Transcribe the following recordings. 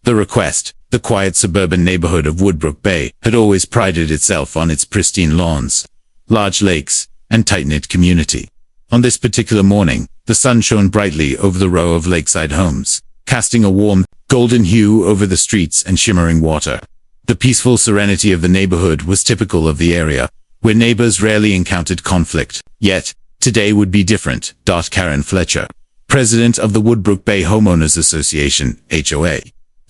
The request, the quiet suburban neighborhood of Woodbrook Bay, had always prided itself on its pristine lawns, large lakes, and tight-knit community. On this particular morning, the sun shone brightly over the row of lakeside homes, casting a warm, golden hue over the streets and shimmering water. The peaceful serenity of the neighborhood was typical of the area, where neighbors rarely encountered conflict. Yet, today would be different. Karen Fletcher, president of the Woodbrook Bay Homeowners Association, HOA,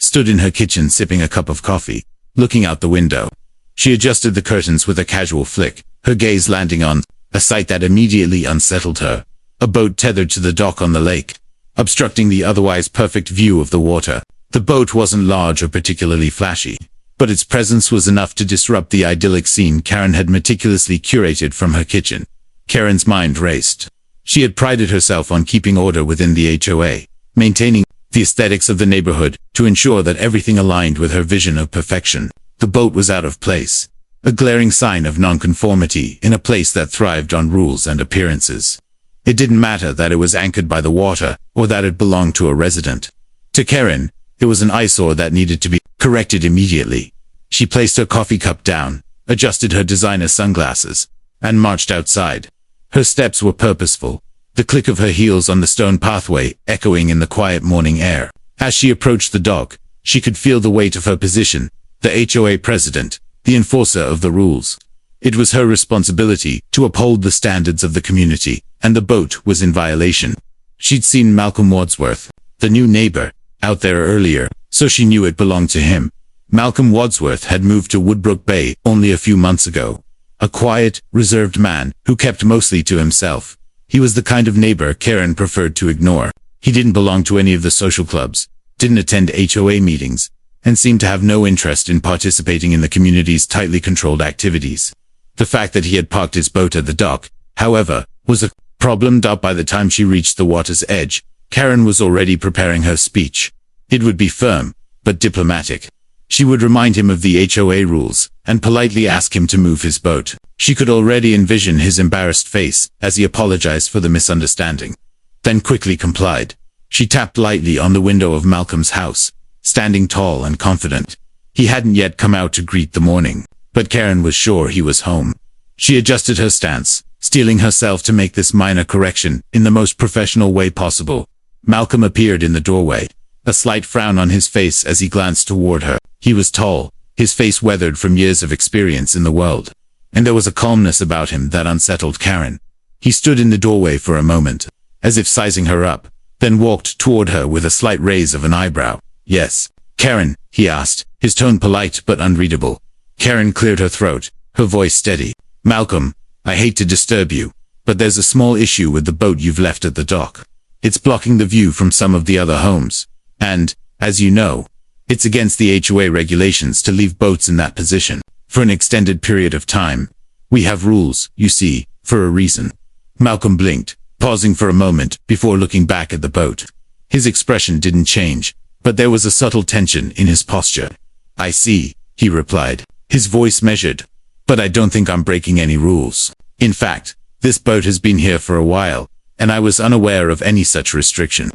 stood in her kitchen sipping a cup of coffee, looking out the window. She adjusted the curtains with a casual flick, her gaze landing on a sight that immediately unsettled her. A boat tethered to the dock on the lake, obstructing the otherwise perfect view of the water. The boat wasn't large or particularly flashy, but its presence was enough to disrupt the idyllic scene Karen had meticulously curated from her kitchen. Karen's mind raced. She had prided herself on keeping order within the HOA, maintaining the aesthetics of the neighborhood to ensure that everything aligned with her vision of perfection. The boat was out of place, a glaring sign of nonconformity in a place that thrived on rules and appearances. It didn't matter that it was anchored by the water or that it belonged to a resident. To Karen, it was an eyesore that needed to be corrected immediately. She placed her coffee cup down, adjusted her designer sunglasses, and marched outside. Her steps were purposeful, the click of her heels on the stone pathway echoing in the quiet morning air. As she approached the dock, she could feel the weight of her position, the HOA president, the enforcer of the rules. It was her responsibility to uphold the standards of the community, and the boat was in violation. She'd seen Malcolm Wadsworth, the new neighbor, out there earlier, so she knew it belonged to him. Malcolm Wadsworth had moved to Woodbrook Bay only a few months ago. A quiet, reserved man who kept mostly to himself. He was the kind of neighbor Karen preferred to ignore. He didn't belong to any of the social clubs, didn't attend HOA meetings, and seemed to have no interest in participating in the community's tightly controlled activities. The fact that he had parked his boat at the dock, however, was a problem. By the time she reached the water's edge, Karen was already preparing her speech. It would be firm, but diplomatic. She would remind him of the HOA rules, and politely ask him to move his boat. She could already envision his embarrassed face as he apologized for the misunderstanding, then quickly complied. She tapped lightly on the window of Malcolm's house, standing tall and confident. He hadn't yet come out to greet the morning, but Karen was sure he was home. She adjusted her stance, steeling herself to make this minor correction in the most professional way possible. Malcolm appeared in the doorway, a slight frown on his face as he glanced toward her. He was tall, his face weathered from years of experience in the world, and there was a calmness about him that unsettled Karen. He stood in the doorway for a moment, as if sizing her up, then walked toward her with a slight raise of an eyebrow. "Yes, Karen?" he asked, his tone polite but unreadable. Karen cleared her throat, her voice steady. "Malcolm, I hate to disturb you, but there's a small issue with the boat you've left at the dock. It's blocking the view from some of the other homes, and, as you know, it's against the HOA regulations to leave boats in that position for an extended period of time. We have rules, you see, for a reason." Malcolm blinked, pausing for a moment before looking back at the boat. His expression didn't change, but there was a subtle tension in his posture. "I see," he replied, his voice measured, "but I don't think I'm breaking any rules. In fact, this boat has been here for a while, and I was unaware of any such restriction."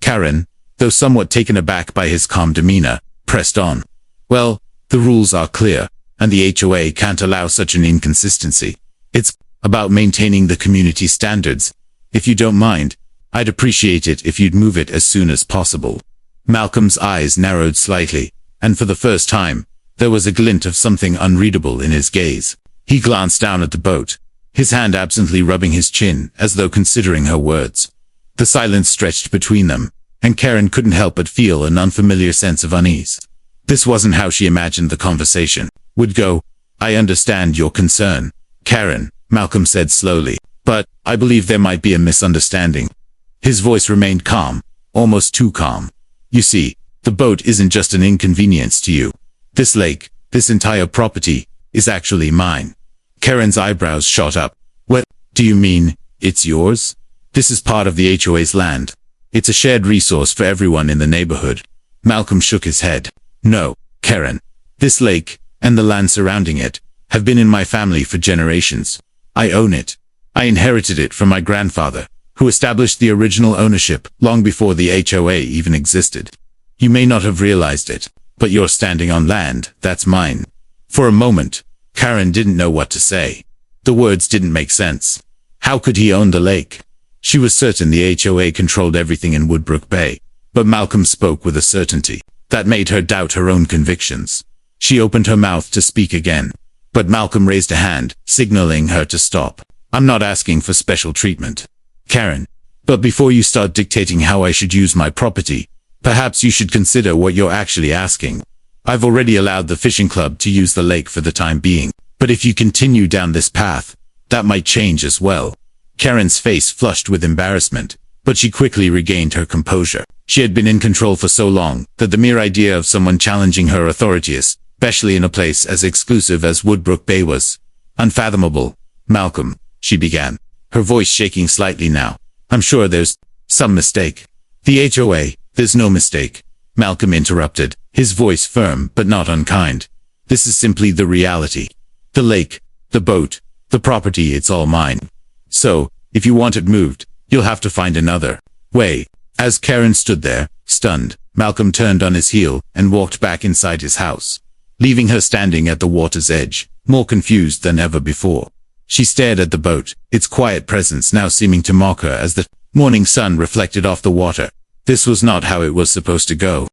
Karen, though somewhat taken aback by his calm demeanor, pressed on. "Well, the rules are clear, and the HOA can't allow such an inconsistency. It's about maintaining the community standards. If you don't mind, I'd appreciate it if you'd move it as soon as possible." Malcolm's eyes narrowed slightly, and for the first time, there was a glint of something unreadable in his gaze. He glanced down at the boat, his hand absently rubbing his chin as though considering her words. The silence stretched between them, and Karen couldn't help but feel an unfamiliar sense of unease. This wasn't how she imagined the conversation would go. "I understand your concern, Karen," Malcolm said slowly, "but I believe there might be a misunderstanding." His voice remained calm, almost too calm. "You see, the boat isn't just an inconvenience to you. This lake, this entire property, is actually mine." Karen's eyebrows shot up. "What do you mean, it's yours? This is part of the HOA's land. It's a shared resource for everyone in the neighborhood." Malcolm shook his head. "No, Karen. This lake, and the land surrounding it, have been in my family for generations. I own it. I inherited it from my grandfather, who established the original ownership long before the HOA even existed. You may not have realized it, but you're standing on land that's mine. For a moment, Karen didn't know what to say. The words didn't make sense. How could he own the lake? She was certain the HOA controlled everything in Woodbrook Bay, but Malcolm spoke with a certainty that made her doubt her own convictions. She opened her mouth to speak again, but Malcolm raised a hand, signaling her to stop. I'm not asking for special treatment, Karen. But before you start dictating how I should use my property, perhaps you should consider what you're actually asking. I've already allowed the fishing club to use the lake for the time being, but if you continue down this path, that might change as well. Karen's face flushed with embarrassment, but she quickly regained her composure. She had been in control for so long that the mere idea of someone challenging her authority, especially in a place as exclusive as Woodbrook Bay, was unfathomable. Malcolm, she began, her voice shaking slightly now. I'm sure there's some mistake. The HOA, there's no mistake, Malcolm interrupted, his voice firm but not unkind. This is simply the reality. The lake, the boat, the property, it's all mine. So, if you want it moved, you'll have to find another way. As Karen stood there, stunned, Malcolm turned on his heel and walked back inside his house, leaving her standing at the water's edge, more confused than ever before. She stared at the boat, its quiet presence now seeming to mock her as the morning sun reflected off the water. This was not how it was supposed to go.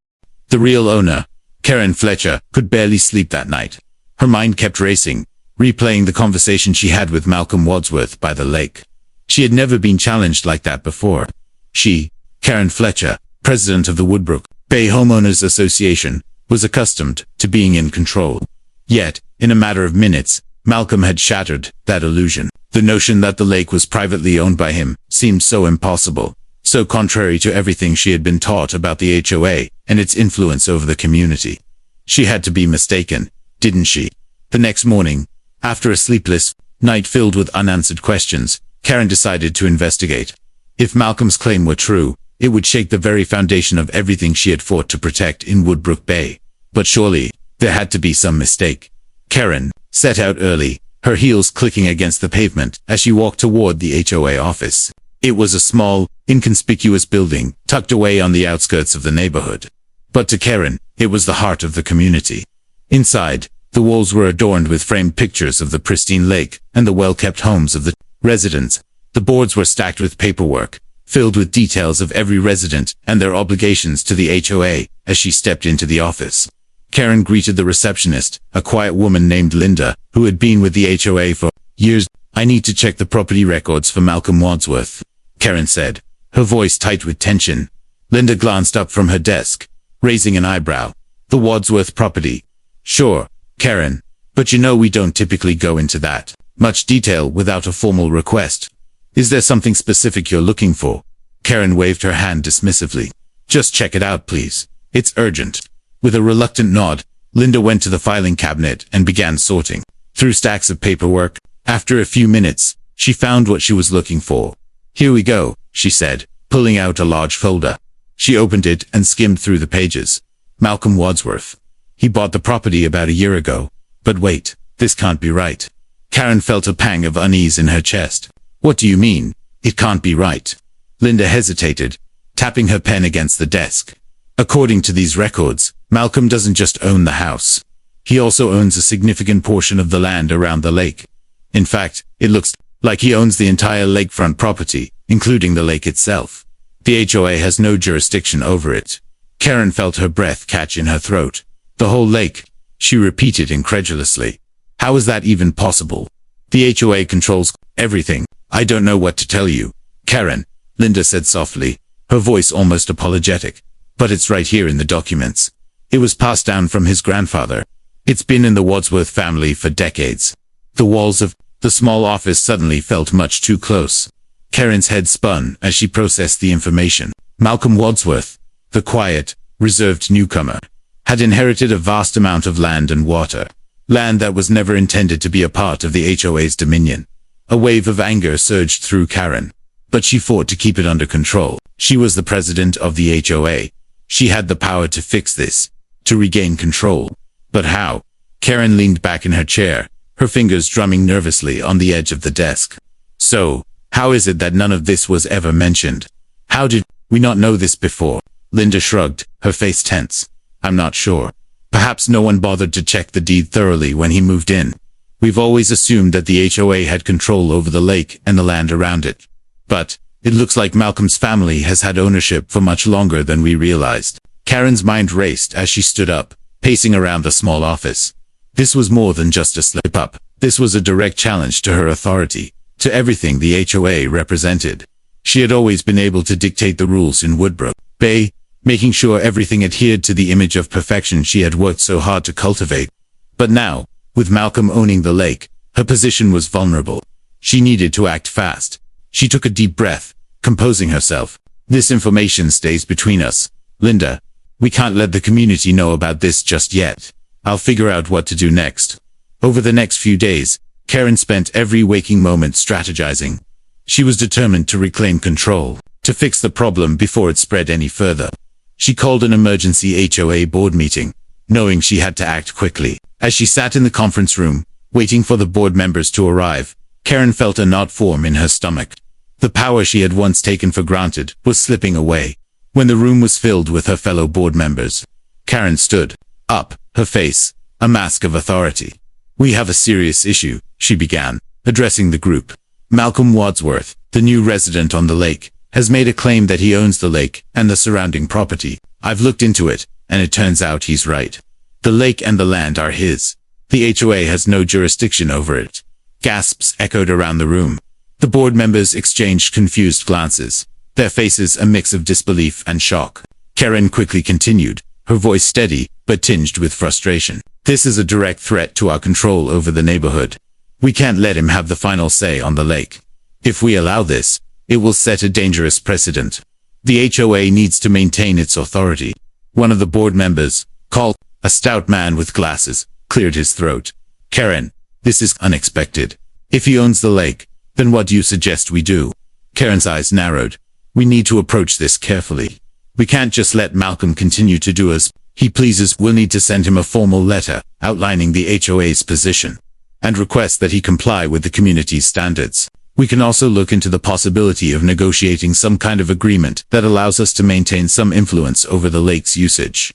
The real owner, Karen Fletcher, could barely sleep that night. Her mind kept racing, replaying the conversation she had with Malcolm Wadsworth by the lake. She had never been challenged like that before. She, Karen Fletcher, president of the Woodbrook Bay Homeowners Association, was accustomed to being in control. Yet, in a matter of minutes, Malcolm had shattered that illusion. The notion that the lake was privately owned by him seemed so impossible, so contrary to everything she had been taught about the HOA and its influence over the community. She had to be mistaken, didn't she? The next morning, after a sleepless night filled with unanswered questions, Karen decided to investigate. If Malcolm's claim were true, it would shake the very foundation of everything she had fought to protect in Woodbrook Bay. But surely, there had to be some mistake. Karen set out early, her heels clicking against the pavement as she walked toward the HOA office. It was a small, inconspicuous building, tucked away on the outskirts of the neighborhood. But to Karen, it was the heart of the community. Inside, the walls were adorned with framed pictures of the pristine lake and the well-kept homes of the residents. The boards were stacked with paperwork, filled with details of every resident and their obligations to the HOA. As she stepped into the office, Karen greeted the receptionist, a quiet woman named Linda, who had been with the HOA for years. I need to check the property records for Malcolm Wadsworth, Karen said, her voice tight with tension. Linda glanced up from her desk, raising an eyebrow. The Wadsworth property? Sure, Karen, but you know we don't typically go into that much detail without a formal request. Is there something specific you're looking for? Karen waved her hand dismissively. Just check it out, please. It's urgent. With a reluctant nod, Linda went to the filing cabinet and began sorting through stacks of paperwork. After a few minutes, she found what she was looking for. Here we go, she said, pulling out a large folder. She opened it and skimmed through the pages. Malcolm Wadsworth. He bought the property about a year ago. But wait, this can't be right. Karen felt a pang of unease in her chest. What do you mean, it can't be right? Linda hesitated, tapping her pen against the desk. According to these records, Malcolm doesn't just own the house. He also owns a significant portion of the land around the lake. In fact, it looks like he owns the entire lakefront property, including the lake itself. The HOA has no jurisdiction over it. Karen felt her breath catch in her throat. The whole lake, she repeated incredulously. How is that even possible? The HOA controls everything. I don't know what to tell you, Karen, Linda said softly, her voice almost apologetic. But it's right here in the documents. It was passed down from his grandfather. It's been in the Wadsworth family for decades. The walls of the small office suddenly felt much too close. Karen's head spun as she processed the information. Malcolm Wadsworth, the quiet, reserved newcomer, had inherited a vast amount of land and water. Land that was never intended to be a part of the HOA's dominion. A wave of anger surged through Karen, but she fought to keep it under control. She was the president of the HOA. She had the power to fix this, to regain control. But how? Karen leaned back in her chair, her fingers drumming nervously on the edge of the desk. So, how is it that none of this was ever mentioned? How did we not know this before? Linda shrugged, her face tense. I'm not sure. Perhaps no one bothered to check the deed thoroughly when he moved in. We've always assumed that the HOA had control over the lake and the land around it. But it looks like Malcolm's family has had ownership for much longer than we realized. Karen's mind raced as she stood up, pacing around the small office. This was more than just a slip-up. This was a direct challenge to her authority, to everything the HOA represented. She had always been able to dictate the rules in Woodbrook Bay, making sure everything adhered to the image of perfection she had worked so hard to cultivate. But now, with Malcolm owning the lake, her position was vulnerable. She needed to act fast. She took a deep breath, composing herself. This information stays between us, Linda. We can't let the community know about this just yet. I'll figure out what to do next. Over the next few days, Karen spent every waking moment strategizing. She was determined to reclaim control, to fix the problem before it spread any further. She called an emergency HOA board meeting, knowing she had to act quickly. As she sat in the conference room, waiting for the board members to arrive, Karen felt a knot form in her stomach. The power she had once taken for granted was slipping away. When the room was filled with her fellow board members, Karen stood up, her face a mask of authority. We have a serious issue, she began, addressing the group. Malcolm Wadsworth, the new resident on the lake, has made a claim that he owns the lake and the surrounding property. I've looked into it, and it turns out he's right. The lake and the land are his. The HOA has no jurisdiction over it. Gasps echoed around the room. The board members exchanged confused glances, their faces a mix of disbelief and shock. Karen quickly continued, her voice steady, but tinged with frustration. This is a direct threat to our control over the neighborhood. We can't let him have the final say on the lake. If we allow this, it will set a dangerous precedent. The HOA needs to maintain its authority. One of the board members, called a stout man with glasses, cleared his throat. Karen, this is unexpected. If he owns the lake, then what do you suggest we do? Karen's eyes narrowed. We need to approach this carefully. We can't just let Malcolm continue to do as he pleases. We'll need to send him a formal letter outlining the HOA's position and request that he comply with the community's standards. We can also look into the possibility of negotiating some kind of agreement that allows us to maintain some influence over the lake's usage.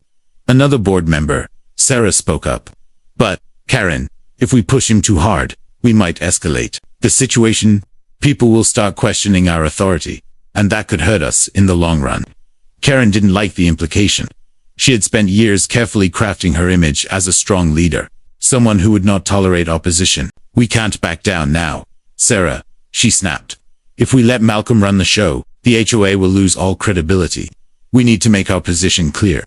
Another board member, Sarah, spoke up. But, Karen, if we push him too hard, we might escalate the situation. People will start questioning our authority, and that could hurt us in the long run. Karen didn't like the implication. She had spent years carefully crafting her image as a strong leader, someone who would not tolerate opposition. We can't back down now, Sarah, she snapped. If we let Malcolm run the show, the HOA will lose all credibility. We need to make our position clear.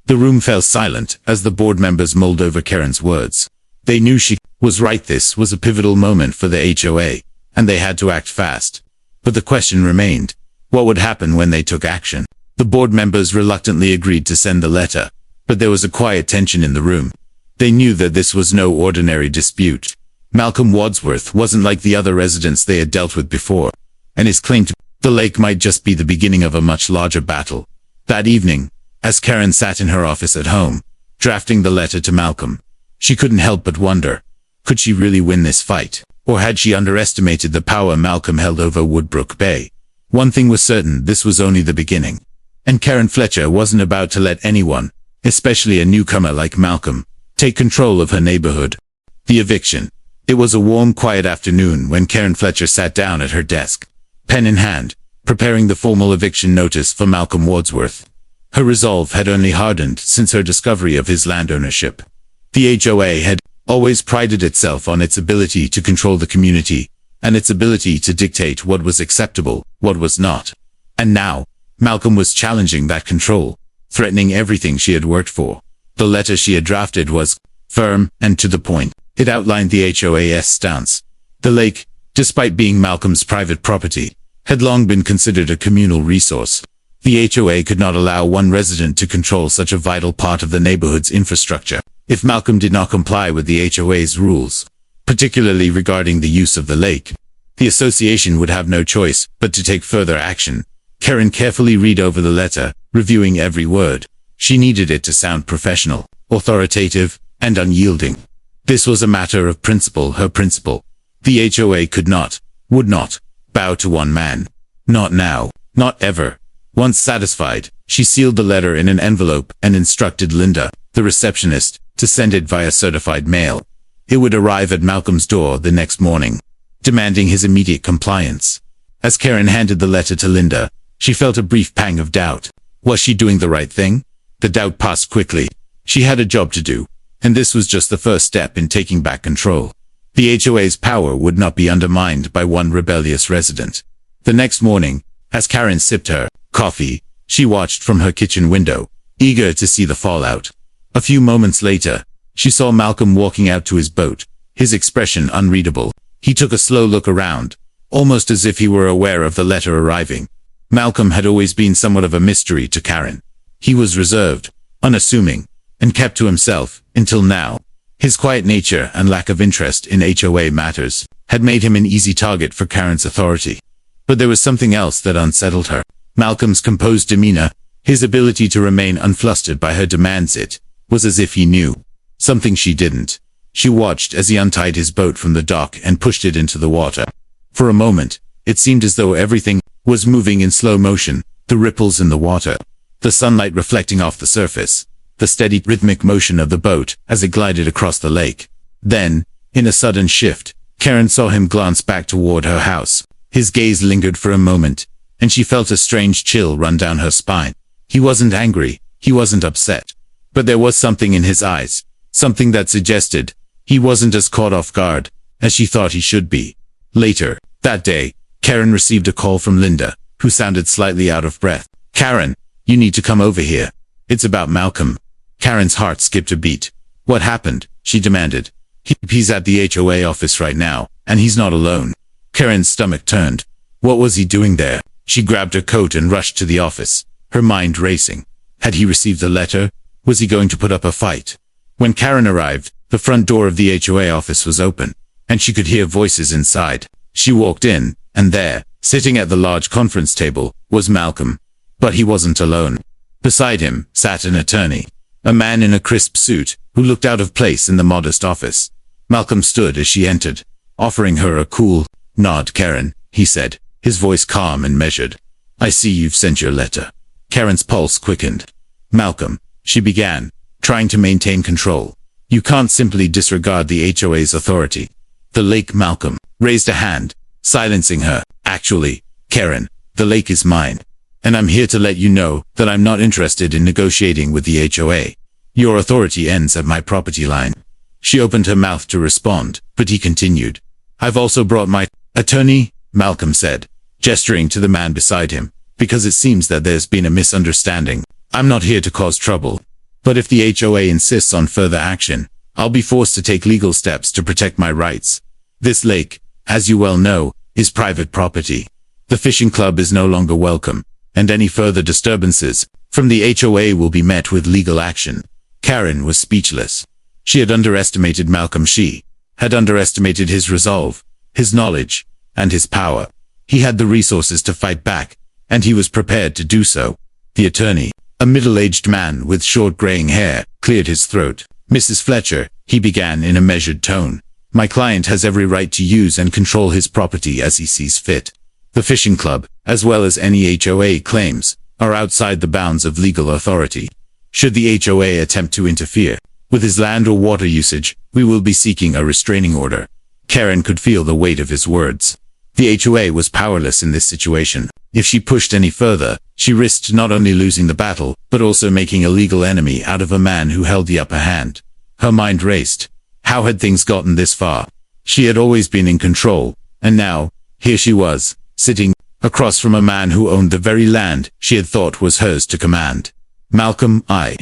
The room fell silent as the board members mulled over Karen's words. They knew she was right. This was a pivotal moment for the HOA, and they had to act fast. But the question remained, what would happen when they took action? The board members reluctantly agreed to send the letter, but there was a quiet tension in the room. They knew that this was no ordinary dispute. Malcolm Wadsworth wasn't like the other residents they had dealt with before, and his claim to the lake might just be the beginning of a much larger battle. That evening, as Karen sat in her office at home, drafting the letter to Malcolm, she couldn't help but wonder, could she really win this fight? Or had she underestimated the power Malcolm held over Woodbrook Bay? One thing was certain, this was only the beginning. And Karen Fletcher wasn't about to let anyone, especially a newcomer like Malcolm, take control of her neighborhood. The eviction. It was a warm, quiet afternoon when Karen Fletcher sat down at her desk, pen in hand, preparing the formal eviction notice for Malcolm Wadsworth. Her resolve had only hardened since her discovery of his land ownership. The HOA had always prided itself on its ability to control the community, and its ability to dictate what was acceptable, what was not. And now, Malcolm was challenging that control, threatening everything she had worked for. The letter she had drafted was firm and to the point. It outlined the HOA's stance. The lake, despite being Malcolm's private property, had long been considered a communal resource. The HOA could not allow one resident to control such a vital part of the neighborhood's infrastructure. If Malcolm did not comply with the HOA's rules, particularly regarding the use of the lake, the association would have no choice but to take further action. Karen carefully read over the letter, reviewing every word. She needed it to sound professional, authoritative, and unyielding. This was a matter of principle, her principle. The HOA could not, would not, bow to one man. Not now, not ever. Once satisfied, She sealed the letter in an envelope and instructed Linda, the receptionist, to send it via certified mail. It would arrive at Malcolm's door the next morning, demanding his immediate compliance. As Karen handed the letter to Linda, she felt a brief pang of doubt. Was she doing the right thing? The doubt passed quickly. She had a job to do, and this was just the first step in taking back control. The HOA's power would not be undermined by one rebellious resident. The next morning, as Karen sipped her coffee, she watched from her kitchen window, eager to see the fallout. A few moments later, she saw Malcolm walking out to his boat, his expression unreadable. He took a slow look around, almost as if he were aware of the letter arriving. Malcolm had always been somewhat of a mystery to Karen. He was reserved, unassuming, and kept to himself, until now. His quiet nature and lack of interest in HOA matters had made him an easy target for Karen's authority. But there was something else that unsettled her. Malcolm's composed demeanor, his ability to remain unflustered by her demands. It was as if he knew something she didn't. She watched as he untied his boat from the dock and pushed it into the water. For a moment, it seemed as though everything was moving in slow motion, the ripples in the water, the sunlight reflecting off the surface, the steady rhythmic motion of the boat as it glided across the lake. Then, in a sudden shift, Karen saw him glance back toward her house. His gaze lingered for a moment, and she felt a strange chill run down her spine. He wasn't angry, he wasn't upset, but there was something in his eyes, something that suggested he wasn't as caught off guard as she thought he should be. Later, that day, Karen received a call from Linda, who sounded slightly out of breath. "Karen, you need to come over here. It's about Malcolm." Karen's heart skipped a beat. "What happened?" she demanded. He's at the HOA office right now, and he's not alone." Karen's stomach turned. What was he doing there? She grabbed her coat and rushed to the office, her mind racing. Had he received the letter? Was he going to put up a fight? When Karen arrived, the front door of the HOA office was open, and she could hear voices inside. She walked in, and there, sitting at the large conference table, was Malcolm. But he wasn't alone. Beside him sat an attorney, a man in a crisp suit, who looked out of place in the modest office. Malcolm stood as she entered, offering her a cool nod. "Karen," he said, his voice calm and measured. "I see you've sent your letter." Karen's pulse quickened. "Malcolm," she began, trying to maintain control. "You can't simply disregard the HOA's authority." The lake. Malcolm raised a hand, silencing her. "Actually, Karen, the lake is mine. And I'm here to let you know that I'm not interested in negotiating with the HOA. Your authority ends at my property line." She opened her mouth to respond, but he continued. "I've also brought my attorney," Malcolm said, gesturing to the man beside him, "because it seems that there's been a misunderstanding. I'm not here to cause trouble. But if the HOA insists on further action, I'll be forced to take legal steps to protect my rights. This lake, as you well know, is private property. The fishing club is no longer welcome, and any further disturbances from the HOA will be met with legal action." Karen was speechless. She had underestimated Malcolm. She had underestimated his resolve, his knowledge, and his power. He had the resources to fight back, and he was prepared to do so. The attorney, a middle-aged man with short graying hair, cleared his throat. "Mrs. Fletcher," he began in a measured tone, "my client has every right to use and control his property as he sees fit. The fishing club, as well as any HOA claims, are outside the bounds of legal authority. Should the HOA attempt to interfere with his land or water usage, we will be seeking a restraining order." Karen could feel the weight of his words. The HOA was powerless in this situation. If she pushed any further, she risked not only losing the battle, but also making a legal enemy out of a man who held the upper hand. Her mind raced. How had things gotten this far? She had always been in control, and now, here she was, sitting across from a man who owned the very land she had thought was hers to command. "Malcolm, I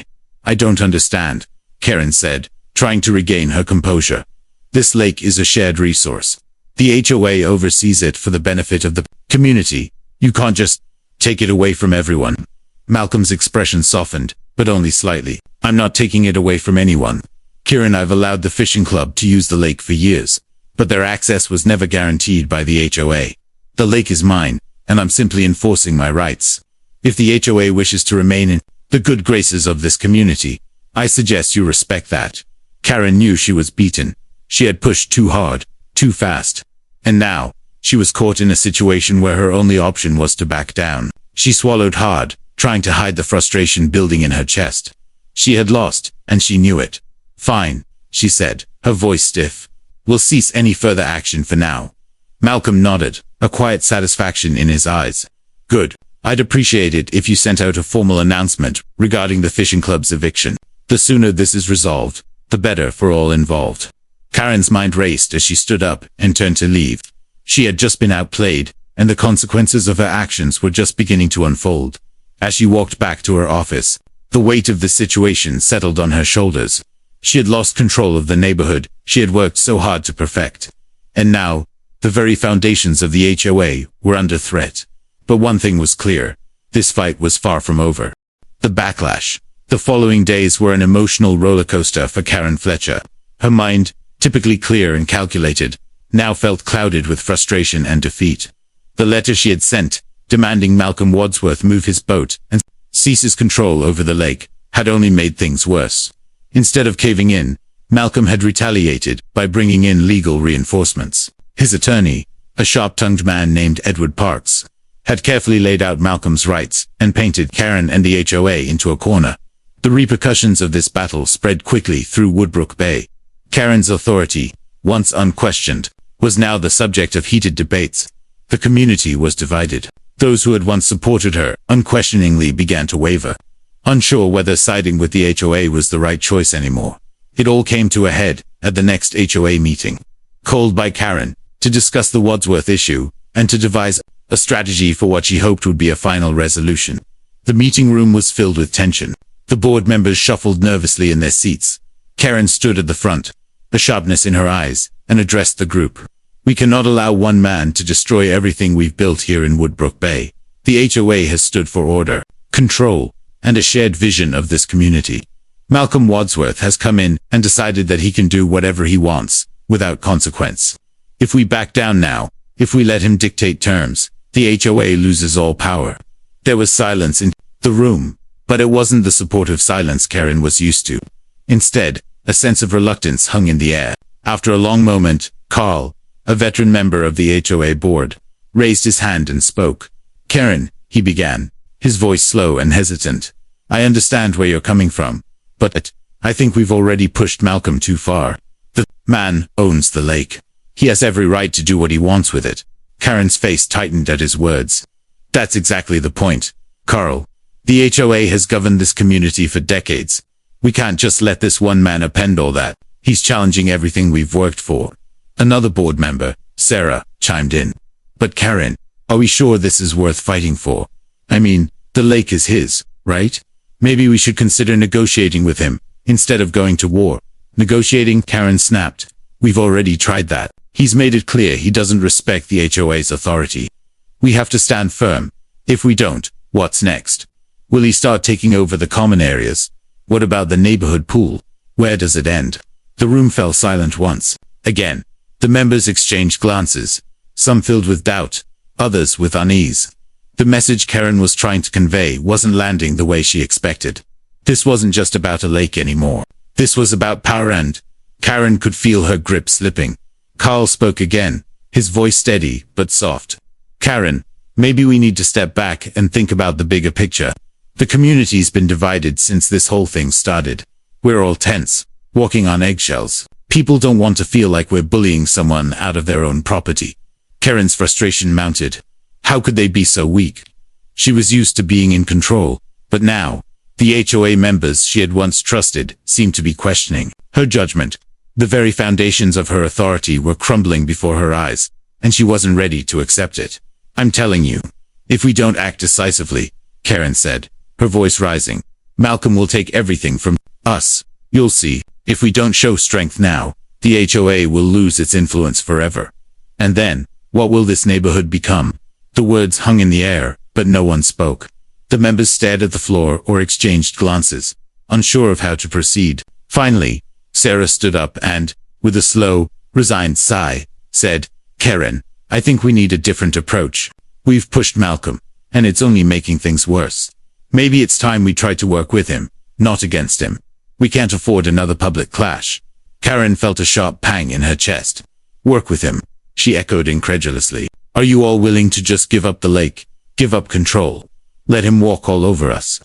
don't understand," Karen said, trying to regain her composure. "This lake is a shared resource. The HOA oversees it for the benefit of the community. You can't just take it away from everyone." Malcolm's expression softened, but only slightly. "I'm not taking it away from anyone. Karen, I've allowed the fishing club to use the lake for years, but their access was never guaranteed by the HOA. The lake is mine, and I'm simply enforcing my rights. If the HOA wishes to remain in the good graces of this community, I suggest you respect that." Karen knew she was beaten. She had pushed too hard, too fast. And now, she was caught in a situation where her only option was to back down. She swallowed hard, trying to hide the frustration building in her chest. She had lost, and she knew it. "Fine," she said, her voice stiff. "We'll cease any further action for now." Malcolm nodded, a quiet satisfaction in his eyes. "Good. I'd appreciate it if you sent out a formal announcement regarding the fishing club's eviction. The sooner this is resolved, the better for all involved." Karen's mind raced as she stood up and turned to leave. She had just been outplayed, and the consequences of her actions were just beginning to unfold. As she walked back to her office, the weight of the situation settled on her shoulders. She had lost control of the neighborhood she had worked so hard to perfect. And now, the very foundations of the HOA were under threat. But one thing was clear. This fight was far from over. The backlash. The following days were an emotional roller coaster for Karen Fletcher. Her mind, typically clear and calculated, now felt clouded with frustration and defeat. The letter she had sent, demanding Malcolm Wadsworth move his boat and cease his control over the lake, had only made things worse. Instead of caving in, Malcolm had retaliated by bringing in legal reinforcements. His attorney, a sharp-tongued man named Edward Parks, had carefully laid out Malcolm's rights and painted Karen and the HOA into a corner. The repercussions of this battle spread quickly through Woodbrook Bay. Karen's authority, once unquestioned, was now the subject of heated debates. The community was divided. Those who had once supported her unquestioningly began to waver, unsure whether siding with the HOA was the right choice anymore. It all came to a head at the next HOA meeting, called by Karen to discuss the Wadsworth issue and to devise a strategy for what she hoped would be a final resolution. The meeting room was filled with tension. The board members shuffled nervously in their seats. Karen stood at the front, a sharpness in her eyes, and addressed the group. "We cannot allow one man to destroy everything we've built here in Woodbrook Bay. The HOA has stood for order, control, and a shared vision of this community. Malcolm Wadsworth has come in and decided that he can do whatever he wants, without consequence. If we back down now, if we let him dictate terms, the HOA loses all power." There was silence in the room, but it wasn't the supportive silence Karen was used to. Instead, a sense of reluctance hung in the air. After a long moment, Carl, a veteran member of the HOA board, raised his hand and spoke. "Karen," he began, his voice slow and hesitant, "I understand where you're coming from, but I think we've already pushed Malcolm too far. The man owns the lake. He has every right to do what he wants with it." Karen's face tightened at his words. "That's exactly the point, Carl. The HOA has governed this community for decades. We can't just let this one man append all that. He's challenging everything we've worked for." Another board member, Sarah, chimed in. "But Karen, are we sure this is worth fighting for? I mean, the lake is his, right? Maybe we should consider negotiating with him, instead of going to war." "Negotiating?" Karen snapped. "We've already tried that. He's made it clear he doesn't respect the HOA's authority. We have to stand firm. If we don't, what's next? Will he start taking over the common areas? What about the neighborhood pool? Where does it end?" The room fell silent once. Again, the members exchanged glances, some filled with doubt, others with unease. The message Karen was trying to convey wasn't landing the way she expected. This wasn't just about a lake anymore. This was about power, and Karen could feel her grip slipping. Carl spoke again, his voice steady but soft. "Karen, maybe we need to step back and think about the bigger picture. The community's been divided since this whole thing started. We're all tense, walking on eggshells. People don't want to feel like we're bullying someone out of their own property." Karen's frustration mounted. How could they be so weak? She was used to being in control, but now, the HOA members she had once trusted seemed to be questioning her judgment. The very foundations of her authority were crumbling before her eyes, and she wasn't ready to accept it. "I'm telling you, if we don't act decisively," Karen said, her voice rising, "Malcolm will take everything from us. You'll see, if we don't show strength now, the HOA will lose its influence forever. And then, what will this neighborhood become?" The words hung in the air, but no one spoke. The members stared at the floor or exchanged glances, unsure of how to proceed. Finally, Sarah stood up and, with a slow, resigned sigh, said, "Karen, I think we need a different approach. We've pushed Malcolm, and it's only making things worse. Maybe it's time we try to work with him, not against him. We can't afford another public clash." Karen felt a sharp pang in her chest. "Work with him," she echoed incredulously. "Are you all willing to just give up the lake, give up control?" Let him walk all over us.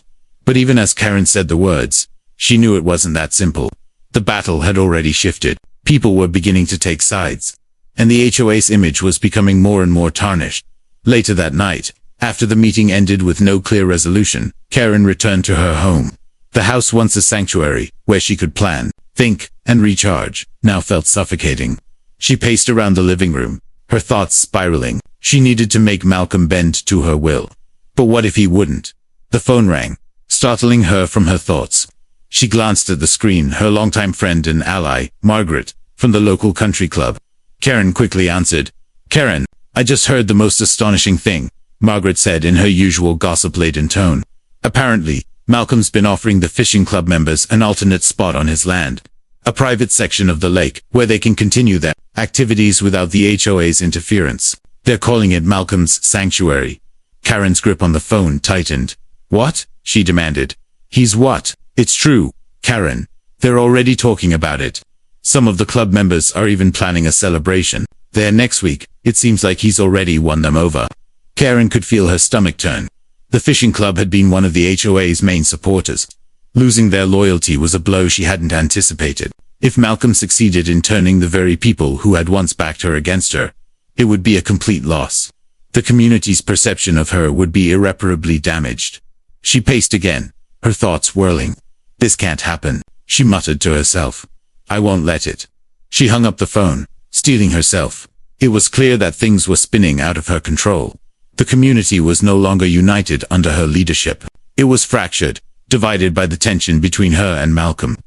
But even as Karen said the words, she knew it wasn't that simple. The battle had already shifted. People were beginning to take sides. And the HOA's image was becoming more and more tarnished. Later that night, after the meeting ended with no clear resolution, Karen returned to her home. The house, once a sanctuary, where she could plan, think, and recharge, now felt suffocating. She paced around the living room, her thoughts spiraling. She needed to make Malcolm bend to her will. But what if he wouldn't? The phone rang, startling her from her thoughts. She glanced at the screen. Her longtime friend and ally, Margaret, from the local country club. Karen quickly answered. "Karen, I just heard the most astonishing thing," Margaret said in her usual gossip-laden tone. "Apparently, Malcolm's been offering the fishing club members an alternate spot on his land. A private section of the lake, where they can continue their activities without the HOA's interference. They're calling it Malcolm's Sanctuary." Karen's grip on the phone tightened. "What?" she demanded. "He's what?" "It's true, Karen. They're already talking about it. Some of the club members are even planning a celebration. There next week. It seems like he's already won them over." Karen could feel her stomach turn. The fishing club had been one of the HOA's main supporters. Losing their loyalty was a blow she hadn't anticipated. If Malcolm succeeded in turning the very people who had once backed her against her, it would be a complete loss. The community's perception of her would be irreparably damaged. She paced again, her thoughts whirling. "This can't happen," she muttered to herself. "I won't let it." She hung up the phone, steeling herself. It was clear that things were spinning out of her control. The community was no longer united under her leadership. It was fractured, divided by the tension between her and Malcolm.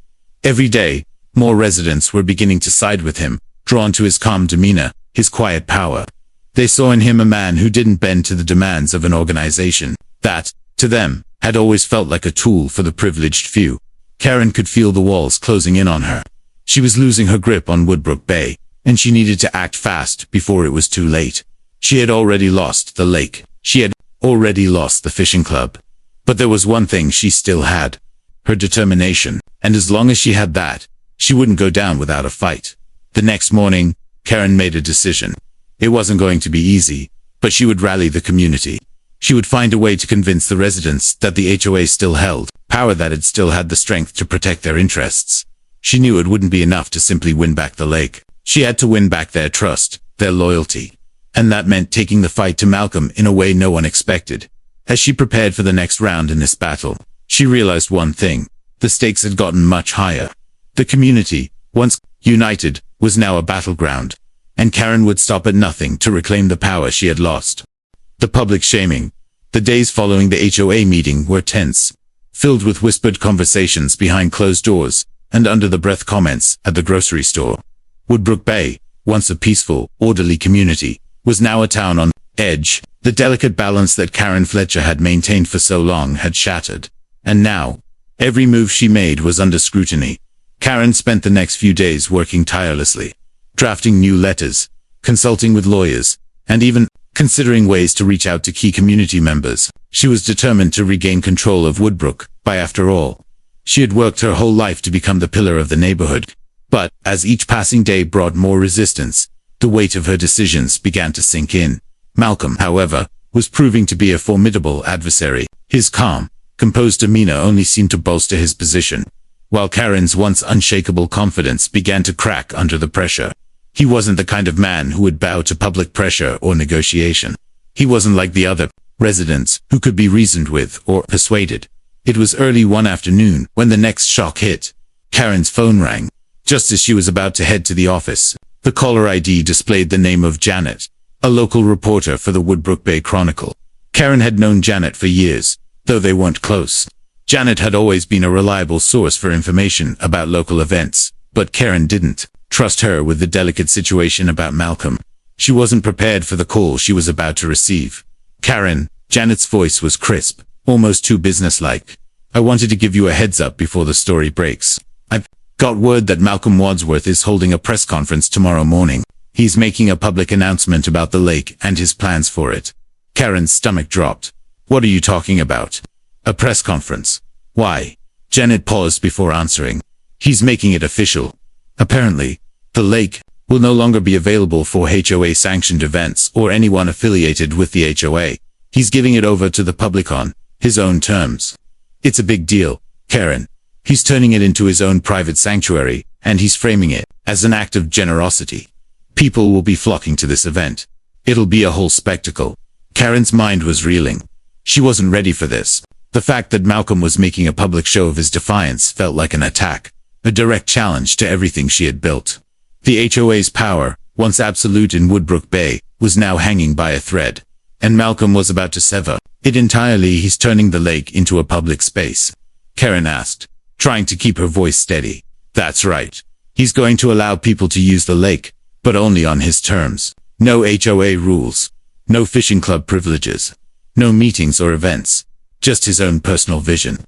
Every day, more residents were beginning to side with him, drawn to his calm demeanor, his quiet power. They saw in him a man who didn't bend to the demands of an organization that, to them, had always felt like a tool for the privileged few. Karen could feel the walls closing in on her. She was losing her grip on Woodbrook Bay, and she needed to act fast before it was too late. She had already lost the lake. She had already lost the fishing club. But there was one thing she still had. Her determination. And as long as she had that, she wouldn't go down without a fight. The next morning, Karen made a decision. It wasn't going to be easy, but she would rally the community. She would find a way to convince the residents that the HOA still held power, that it still had the strength to protect their interests. She knew it wouldn't be enough to simply win back the lake. She had to win back their trust, their loyalty. And that meant taking the fight to Malcolm in a way no one expected. As she prepared for the next round in this battle, she realized one thing. The stakes had gotten much higher. The community, once united, was now a battleground. And Karen would stop at nothing to reclaim the power she had lost. The public shaming. The days following the HOA meeting were tense, filled with whispered conversations behind closed doors, and under-the-breath comments at the grocery store. Woodbrook Bay, once a peaceful, orderly community, was now a town on edge. The delicate balance that Karen Fletcher had maintained for so long had shattered. And now, every move she made was under scrutiny. Karen spent the next few days working tirelessly, drafting new letters, consulting with lawyers, and even considering ways to reach out to key community members. She was determined to regain control of Woodbrook Bay. After all, she had worked her whole life to become the pillar of the neighborhood. But, as each passing day brought more resistance, the weight of her decisions began to sink in. Malcolm, however, was proving to be a formidable adversary. His calm, composed demeanor only seemed to bolster his position, while Karen's once unshakable confidence began to crack under the pressure. He wasn't the kind of man who would bow to public pressure or negotiation. He wasn't like the other residents who could be reasoned with or persuaded. It was early one afternoon when the next shock hit. Karen's phone rang. Just as she was about to head to the office, the caller ID displayed the name of Janet, a local reporter for the Woodbrook Bay Chronicle. Karen had known Janet for years, though they weren't close. Janet had always been a reliable source for information about local events, but Karen didn't trust her with the delicate situation about Malcolm. She wasn't prepared for the call she was about to receive. "Karen," Janet's voice was crisp, almost too businesslike. "I wanted to give you a heads up before the story breaks. I've got word that Malcolm Wadsworth is holding a press conference tomorrow morning. He's making a public announcement about the lake and his plans for it." Karen's stomach dropped. "What are you talking about? A press conference? Why?" Janet paused before answering. "He's making it official. Apparently, the lake will no longer be available for HOA-sanctioned events or anyone affiliated with the HOA. He's giving it over to the public on his own terms. It's a big deal, Karen. He's turning it into his own private sanctuary, and he's framing it as an act of generosity. People will be flocking to this event. It'll be a whole spectacle. Karen's mind was reeling. She wasn't ready for this. The fact that Malcolm was making a public show of his defiance felt like an attack, a direct challenge to everything she had built. The HOA's power, once absolute in Woodbrook Bay, was now hanging by a thread, and Malcolm was about to sever it entirely. He's turning the lake into a public space, Karen asked, trying to keep her voice steady. That's right. He's going to allow people to use the lake, but only on his terms. No HOA rules, no fishing club privileges, no meetings or events, just his own personal vision.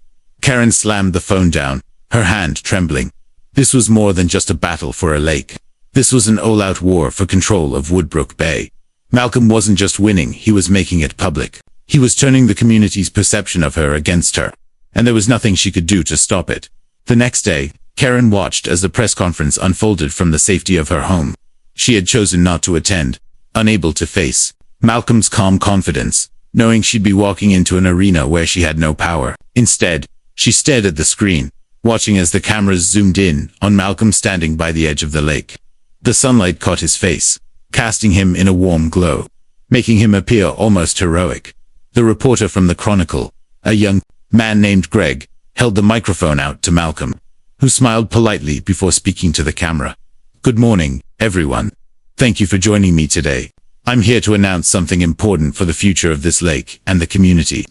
Karen slammed the phone down, her hand trembling. This was more than just a battle for a lake. This was an all-out war for control of Woodbrook Bay. Malcolm wasn't just winning, he was making it public. He was turning the community's perception of her against her, and there was nothing she could do to stop it. The next day, Karen watched as the press conference unfolded from the safety of her home. She had chosen not to attend, unable to face Malcolm's calm confidence, knowing she'd be walking into an arena where she had no power. Instead, she stared at the screen, watching as the cameras zoomed in on Malcolm standing by the edge of the lake. The sunlight caught his face, casting him in a warm glow, making him appear almost heroic. The reporter from the Chronicle, a young man named Greg, held the microphone out to Malcolm, who smiled politely before speaking to the camera. Good morning, everyone. Thank you for joining me today. I'm here to announce something important for the future of this lake and the community.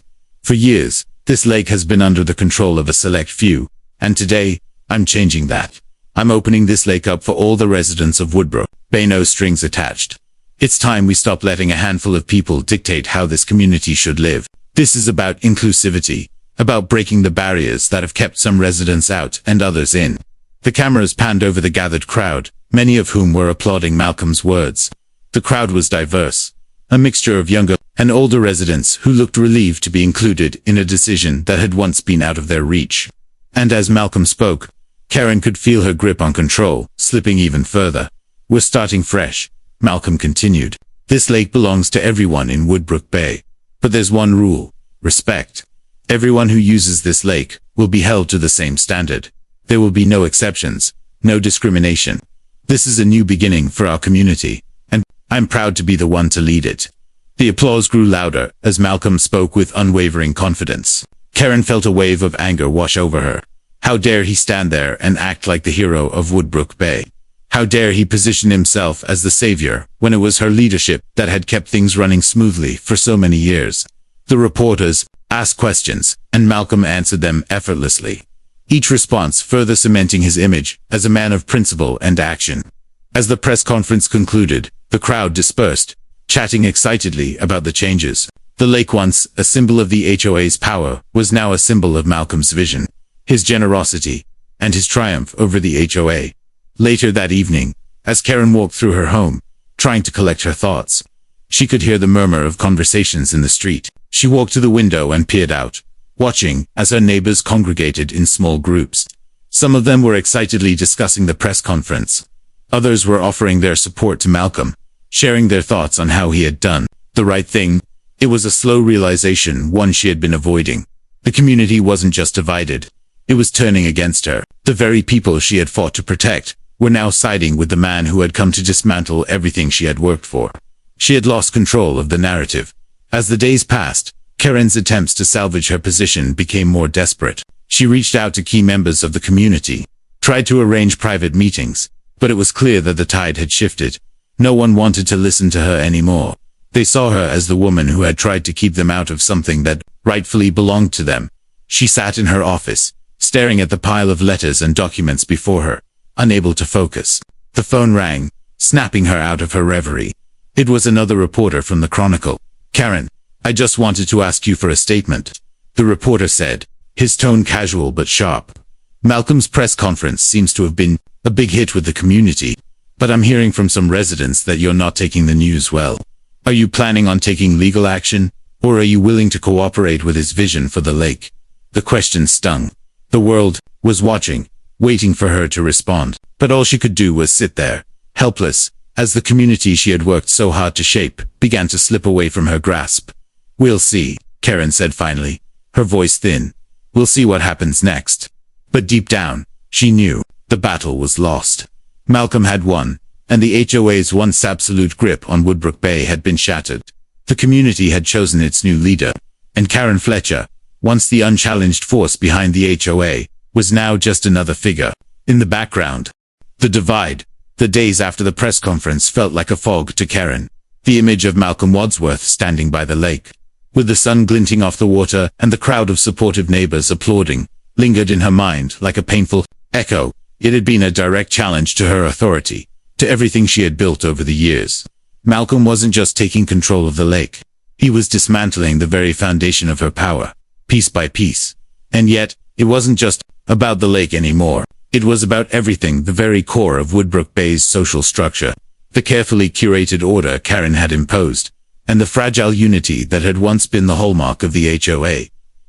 For years, this lake has been under the control of a select few, and today, I'm changing that. I'm opening this lake up for all the residents of Woodbrook Bay, no strings attached. It's time we stop letting a handful of people dictate how this community should live. This is about inclusivity, about breaking the barriers that have kept some residents out and others in. The cameras panned over the gathered crowd, many of whom were applauding Malcolm's words. The crowd was diverse, a mixture of younger and older residents who looked relieved to be included in a decision that had once been out of their reach. And as Malcolm spoke, Karen could feel her grip on control slipping even further. We're starting fresh, Malcolm continued. This lake belongs to everyone in Woodbrook Bay. But there's one rule: respect. Everyone who uses this lake will be held to the same standard. There will be no exceptions, no discrimination. This is a new beginning for our community, and I'm proud to be the one to lead it. The applause grew louder as Malcolm spoke with unwavering confidence. Karen felt a wave of anger wash over her. How dare he stand there and act like the hero of Woodbrook Bay? How dare he position himself as the savior when it was her leadership that had kept things running smoothly for so many years? The reporters asked questions, and Malcolm answered them effortlessly, each response further cementing his image as a man of principle and action. As the press conference concluded, the crowd dispersed, chatting excitedly about the changes. The lake, once a symbol of the HOA's power, was now a symbol of Malcolm's vision, his generosity, and his triumph over the HOA. Later that evening, as Karen walked through her home, trying to collect her thoughts, she could hear the murmur of conversations in the street. She walked to the window and peered out, watching as her neighbors congregated in small groups. Some of them were excitedly discussing the press conference. Others were offering their support to Malcolm, sharing their thoughts on how he had done the right thing. It was a slow realization, one she had been avoiding. The community wasn't just divided. It was turning against her. The very people she had fought to protect were now siding with the man who had come to dismantle everything she had worked for. She had lost control of the narrative. As the days passed, Karen's attempts to salvage her position became more desperate. She reached out to key members of the community, tried to arrange private meetings, but it was clear that the tide had shifted. No one wanted to listen to her anymore. They saw her as the woman who had tried to keep them out of something that rightfully belonged to them. She sat in her office, staring at the pile of letters and documents before her, unable to focus. The phone rang, snapping her out of her reverie. It was another reporter from the Chronicle. Karen, I just wanted to ask you for a statement, the reporter said, his tone casual but sharp. Malcolm's press conference seems to have been a big hit with the community, but I'm hearing from some residents that you're not taking the news well. Are you planning on taking legal action, or are you willing to cooperate with his vision for the lake? The question stung. The world was watching, waiting for her to respond, but all she could do was sit there, helpless, as the community she had worked so hard to shape began to slip away from her grasp. We'll see, Karen said finally. her voice thin. "We'll see what happens next." But deep down, she knew the battle was lost. Malcolm had won, and the HOA's once absolute grip on Woodbrook Bay had been shattered. The community had chosen its new leader, and Karen Fletcher, once the unchallenged force behind the HOA, was now just another figure in the background. The divide. The days after the press conference felt like a fog to Karen. The image of Malcolm Wadsworth standing by the lake, with the sun glinting off the water and the crowd of supportive neighbors applauding, lingered in her mind like a painful echo. It had been a direct challenge to her authority, to everything she had built over the years. Malcolm wasn't just taking control of the lake. He was dismantling the very foundation of her power, piece by piece. And yet, it wasn't just about the lake anymore. It was about everything, the very core of Woodbrook Bay's social structure, the carefully curated order Karen had imposed, and the fragile unity that had once been the hallmark of the HOA.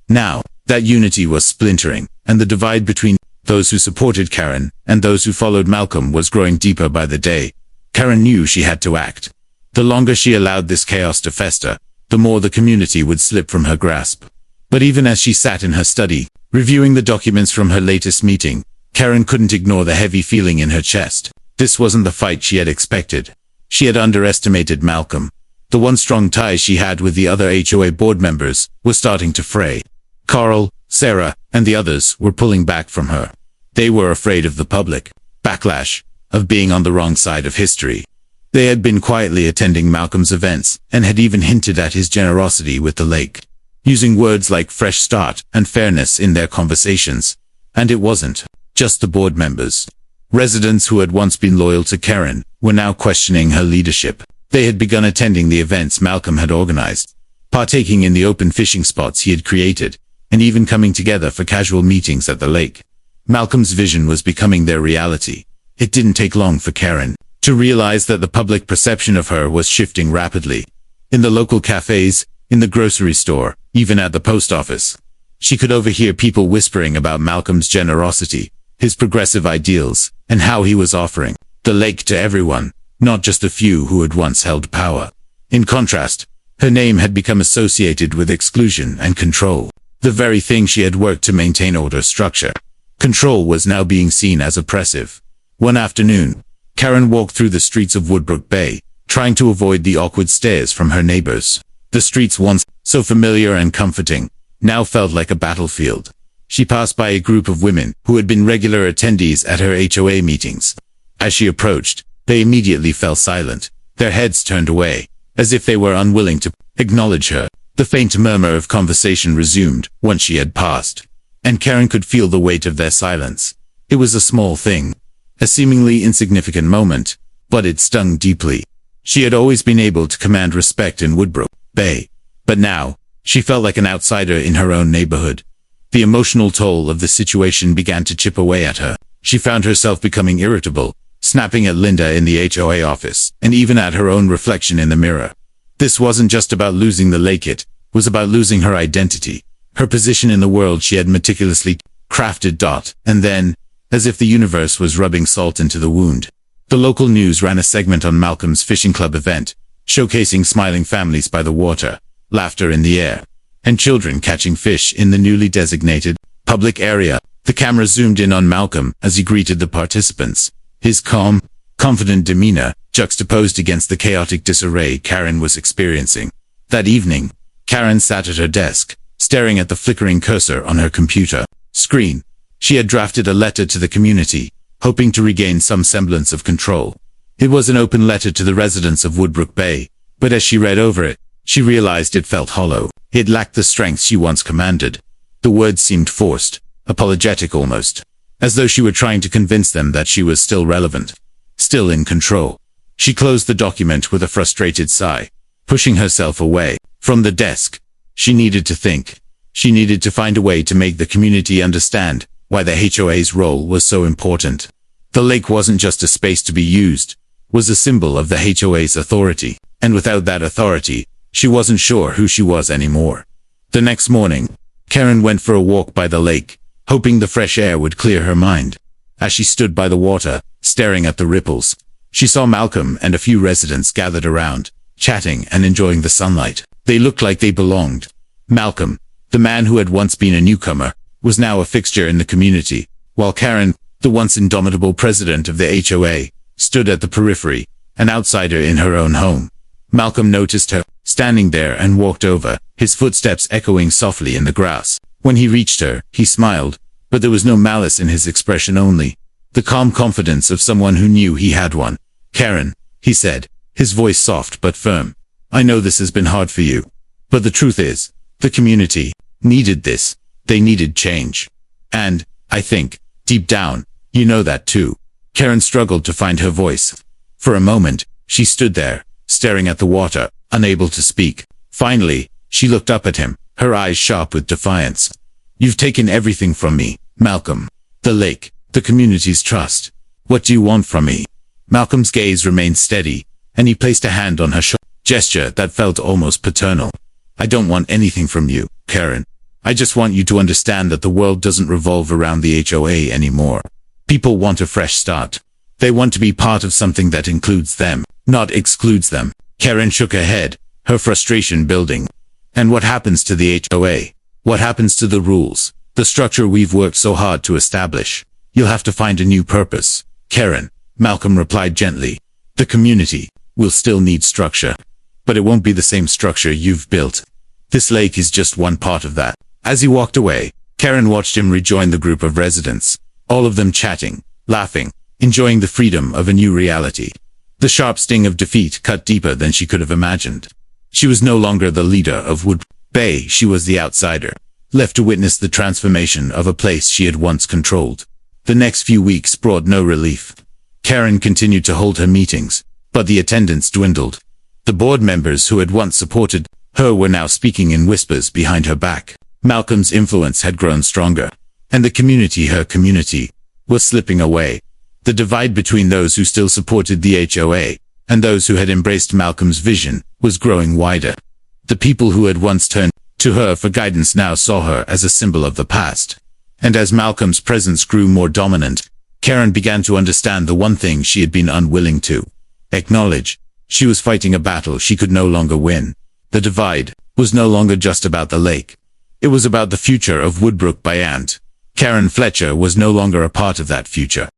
Now, that unity was splintering, and the divide between those who supported Karen and those who followed Malcolm was growing deeper by the day. Karen knew she had to act. The longer she allowed this chaos to fester, the more the community would slip from her grasp. But even as she sat in her study, reviewing the documents from her latest meeting, Karen couldn't ignore the heavy feeling in her chest. This wasn't the fight she had expected. She had underestimated Malcolm. The one strong tie she had with the other HOA board members was starting to fray. Carl, Sarah, and the others were pulling back from her. They were afraid of the public backlash, of being on the wrong side of history. They had been quietly attending Malcolm's events and had even hinted at his generosity with the lake, using words like fresh start and fairness in their conversations. And it wasn't just the board members. Residents who had once been loyal to Karen were now questioning her leadership. They had begun attending the events Malcolm had organized, partaking in the open fishing spots he had created, and even coming together for casual meetings at the lake. Malcolm's vision was becoming their reality. It didn't take long for Karen to realize that the public perception of her was shifting rapidly. In the local cafes, in the grocery store, even at the post office, she could overhear people whispering about Malcolm's generosity, his progressive ideals, and how he was offering the lake to everyone, not just a few who had once held power. In contrast, her name had become associated with exclusion and control, the very thing she had worked to maintain order structure. Control was now being seen as oppressive. One afternoon, Karen walked through the streets of Woodbrook Bay, trying to avoid the awkward stares from her neighbors. The streets, once so familiar and comforting, now felt like a battlefield. She passed by a group of women who had been regular attendees at her HOA meetings. As she approached, they immediately fell silent, their heads turned away, as if they were unwilling to acknowledge her. The faint murmur of conversation resumed once she had passed, and Karen could feel the weight of their silence. It was a small thing, a seemingly insignificant moment, but it stung deeply. She had always been able to command respect in Woodbrook Bay, but now, she felt like an outsider in her own neighborhood. The emotional toll of the situation began to chip away at her. She found herself becoming irritable, snapping at Linda in the HOA office, and even at her own reflection in the mirror. This wasn't just about losing the lake, it was about losing her identity, her position in the world she had meticulously crafted. And then, as if the universe was rubbing salt into the wound, the local news ran a segment on Malcolm's fishing club event, showcasing smiling families by the water, laughter in the air, and children catching fish in the newly designated public area. The camera zoomed in on Malcolm as he greeted the participants, his calm, confident demeanor juxtaposed against the chaotic disarray Karen was experiencing. That evening, Karen sat at her desk, staring at the flickering cursor on her computer screen. She had drafted a letter to the community, hoping to regain some semblance of control. It was an open letter to the residents of Woodbrook Bay, but as she read over it, she realized it felt hollow. It lacked the strength she once commanded. The words seemed forced, apologetic almost, as though she were trying to convince them that she was still relevant, still in control. She closed the document with a frustrated sigh, pushing herself away from the desk. She needed to think. She needed to find a way to make the community understand why the HOA's role was so important. The lake wasn't just a space to be used, it was a symbol of the HOA's authority, and without that authority, she wasn't sure who she was anymore. The next morning, Karen went for a walk by the lake, hoping the fresh air would clear her mind. As she stood by the water, staring at the ripples, she saw Malcolm and a few residents gathered around, chatting and enjoying the sunlight. They looked like they belonged. Malcolm, The man who had once been a newcomer was now a fixture in the community, while Karen, the once indomitable president of the HOA, stood at the periphery, an outsider in her own home. Malcolm noticed her, standing there, and walked over, his footsteps echoing softly in the grass. When he reached her, he smiled, but there was no malice in his expression, only the calm confidence of someone who knew he had one. "Karen," he said, his voice soft but firm, "I know this has been hard for you. But the truth is, the community needed this. They needed change. And, I think, deep down, you know that too." Karen struggled to find her voice. For a moment, she stood there, staring at the water, unable to speak. Finally, she looked up at him, her eyes sharp with defiance. "You've taken everything from me, Malcolm. The lake, the community's trust. What do you want from me?" Malcolm's gaze remained steady, and he placed a hand on her shoulder, gesture that felt almost paternal. "I don't want anything from you, Karen. I just want you to understand that the world doesn't revolve around the HOA anymore. People want a fresh start. They want to be part of something that includes them, not excludes them." Karen shook her head, her frustration building. "And what happens to the HOA? What happens to the rules, the structure we've worked so hard to establish? You'll have to find a new purpose, Karen," Malcolm replied gently. "The community will still need structure, but it won't be the same structure you've built. This lake is just one part of that." As he walked away, Karen watched him rejoin the group of residents, all of them chatting, laughing, enjoying the freedom of a new reality. The sharp sting of defeat cut deeper than she could have imagined. She was no longer the leader of Woodbrook Bay, she was the outsider, left to witness the transformation of a place she had once controlled. The next few weeks brought no relief. Karen continued to hold her meetings, but the attendance dwindled. The board members who had once supported her were now speaking in whispers behind her back. Malcolm's influence had grown stronger, and the community, her community, was slipping away. The divide between those who still supported the HOA and those who had embraced Malcolm's vision was growing wider. The people who had once turned to her for guidance now saw her as a symbol of the past. And as Malcolm's presence grew more dominant, Karen began to understand the one thing she had been unwilling to acknowledge. She was fighting a battle she could no longer win. The divide was no longer just about the lake. It was about the future of Woodbrook Bay, and Karen Fletcher was no longer a part of that future.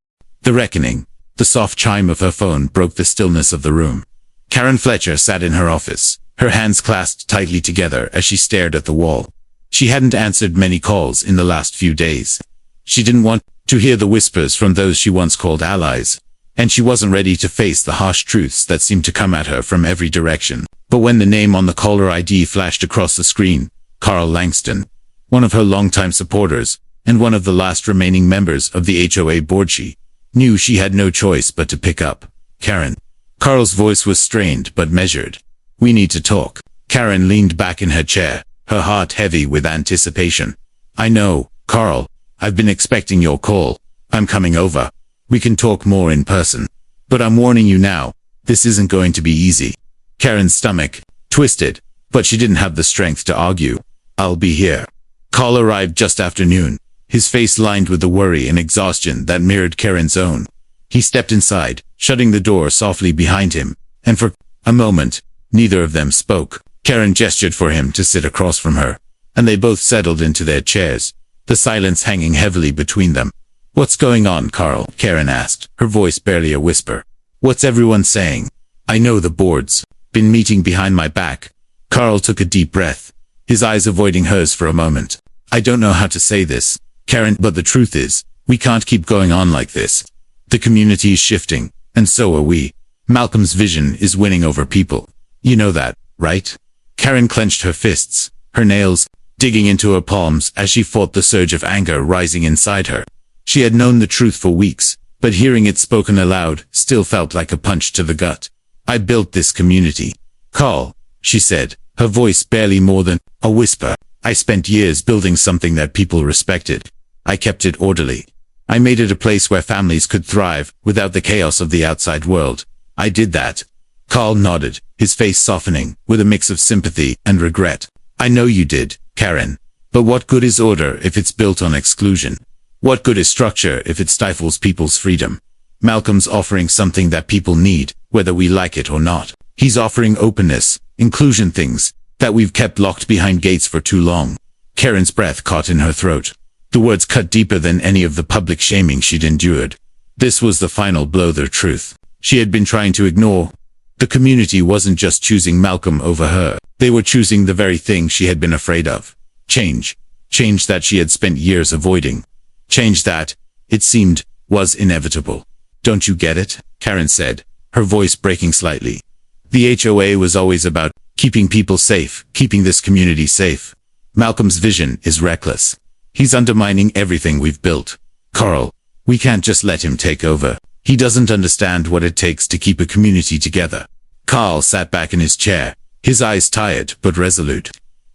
The reckoning, the soft chime of her phone broke the stillness of the room. Karen Fletcher sat in her office, her hands clasped tightly together as she stared at the wall. She hadn't answered many calls in the last few days. She didn't want to hear the whispers from those she once called allies, and she wasn't ready to face the harsh truths that seemed to come at her from every direction. But when the name on the caller ID flashed across the screen, Carl Langston, one of her longtime supporters, and one of the last remaining members of the HOA board, she knew she had no choice but to pick up. "Karen." Carl's voice was strained but measured. "We need to talk." Karen leaned back in her chair, her heart heavy with anticipation. "I know, Carl. I've been expecting your call. I'm coming over. We can talk more in person. But I'm warning you now, this isn't going to be easy." Karen's stomach twisted, but she didn't have the strength to argue. "I'll be here." Carl arrived just after noon, his face lined with the worry and exhaustion that mirrored Karen's own. He stepped inside, shutting the door softly behind him, and for a moment, neither of them spoke. Karen gestured for him to sit across from her, and they both settled into their chairs, the silence hanging heavily between them. "What's going on, Carl?" Karen asked, her voice barely a whisper. "What's everyone saying?" "I know the board's been meeting behind my back." Carl took a deep breath, his eyes avoiding hers for a moment. "I don't know how to say this, Karen, but the truth is, we can't keep going on like this. The community is shifting, and so are we. Malcolm's vision is winning over people. You know that, right?" Karen clenched her fists, her nails digging into her palms as she fought the surge of anger rising inside her. She had known the truth for weeks, but hearing it spoken aloud still felt like a punch to the gut. "I built this community, Carl," she said, her voice barely more than a whisper. "I spent years building something that people respected. I kept it orderly. I made it a place where families could thrive without the chaos of the outside world. I did that." Carl nodded, his face softening with a mix of sympathy and regret. "I know you did, Karen. But what good is order if it's built on exclusion? What good is structure if it stifles people's freedom? Malcolm's offering something that people need, whether we like it or not. He's offering openness, inclusion, things that we've kept locked behind gates for too long. Karen's breath caught in her throat. The words cut deeper than any of the public shaming she'd endured. This was the final blow, the truth she had been trying to ignore. The community wasn't just choosing Malcolm over her. They were choosing the very thing she had been afraid of. Change. Change that she had spent years avoiding. Change that, it seemed, was inevitable. Don't you get it? Karen said, her voice breaking slightly. The HOA was always about keeping people safe, keeping this community safe. Malcolm's vision is reckless. He's undermining everything we've built. Carl, we can't just let him take over. He doesn't understand what it takes to keep a community together. Carl sat back in his chair, his eyes tired but resolute.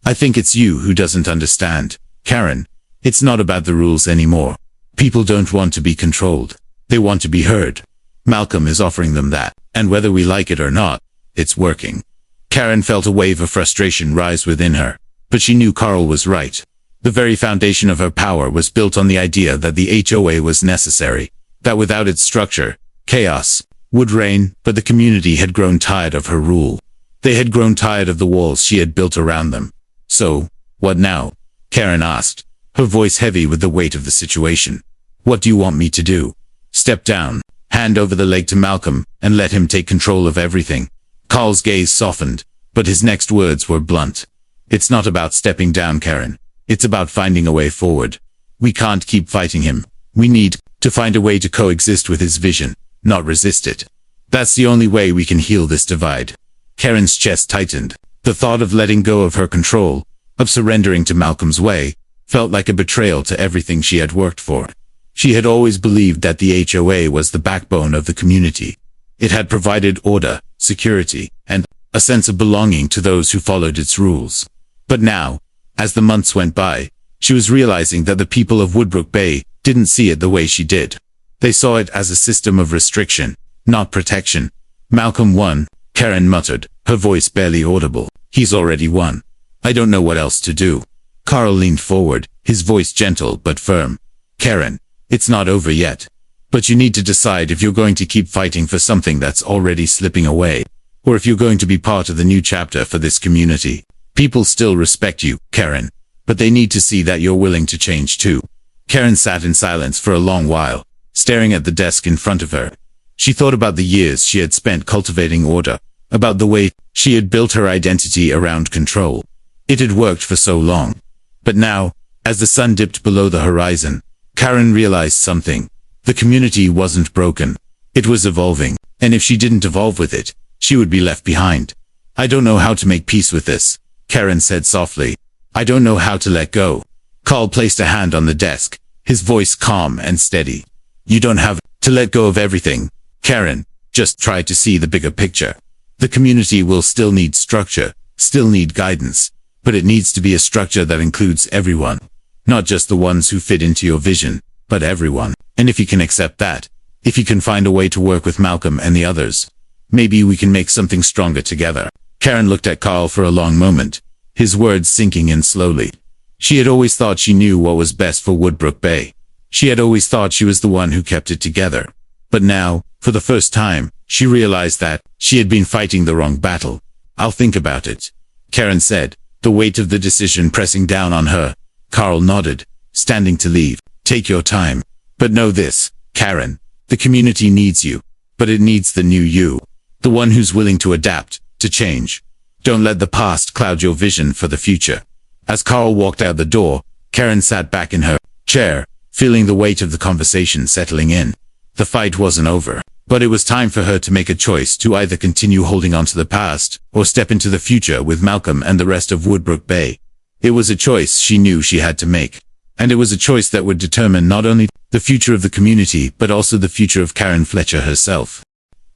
I think it's you who doesn't understand, Karen. It's not about the rules anymore. People don't want to be controlled. They want to be heard. Malcolm is offering them that, and whether we like it or not, it's working. Karen felt a wave of frustration rise within her, but she knew Carl was right. The very foundation of her power was built on the idea that the HOA was necessary, that without its structure, chaos would reign, but the community had grown tired of her rule. They had grown tired of the walls she had built around them. So, what now? Karen asked, her voice heavy with the weight of the situation. What do you want me to do? Step down, hand over the leg to Malcolm, and let him take control of everything. Carl's gaze softened, but his next words were blunt. It's not about stepping down, Karen. It's about finding a way forward. We can't keep fighting him. We need to find a way to coexist with his vision, not resist it. That's the only way we can heal this divide. Karen's chest tightened. The thought of letting go of her control, of surrendering to Malcolm's way, felt like a betrayal to everything she had worked for. She had always believed that the HOA was the backbone of the community. It had provided order, security, and a sense of belonging to those who followed its rules. But now, as the months went by, she was realizing that the people of Woodbrook Bay didn't see it the way she did. They saw it as a system of restriction, not protection. Malcolm won, Karen muttered, her voice barely audible. He's already won. I don't know what else to do. Carl leaned forward, his voice gentle but firm. Karen, it's not over yet. But you need to decide if you're going to keep fighting for something that's already slipping away, or if you're going to be part of the new chapter for this community. People still respect you, Karen, but they need to see that you're willing to change too. Karen sat in silence for a long while, staring at the desk in front of her. She thought about the years she had spent cultivating order, about the way she had built her identity around control. It had worked for so long. But now, as the sun dipped below the horizon, Karen realized something. The community wasn't broken. It was evolving, and if she didn't evolve with it, she would be left behind. I don't know how to make peace with this, Karen said softly. I don't know how to let go. Carl placed a hand on the desk, his voice calm and steady. You don't have to let go of everything, Karen. Just try to see the bigger picture. The community will still need structure, still need guidance, but it needs to be a structure that includes everyone. Not just the ones who fit into your vision, but everyone. And if you can accept that, if you can find a way to work with Malcolm and the others, maybe we can make something stronger together. Karen looked at Carl for a long moment, his words sinking in slowly. She had always thought she knew what was best for Woodbrook Bay. She had always thought she was the one who kept it together. But now, for the first time, she realized that she had been fighting the wrong battle. I'll think about it, Karen said, the weight of the decision pressing down on her. Carl nodded, standing to leave. Take your time. But know this, Karen, the community needs you, but it needs the new you, the one who's willing to adapt, to change. Don't let the past cloud your vision for the future. As Carl walked out the door, Karen sat back in her chair, feeling the weight of the conversation settling in. The fight wasn't over, but it was time for her to make a choice to either continue holding on to the past, or step into the future with Malcolm and the rest of Woodbrook Bay. It was a choice she knew she had to make, and it was a choice that would determine not only the future of the community, but also the future of Karen Fletcher herself.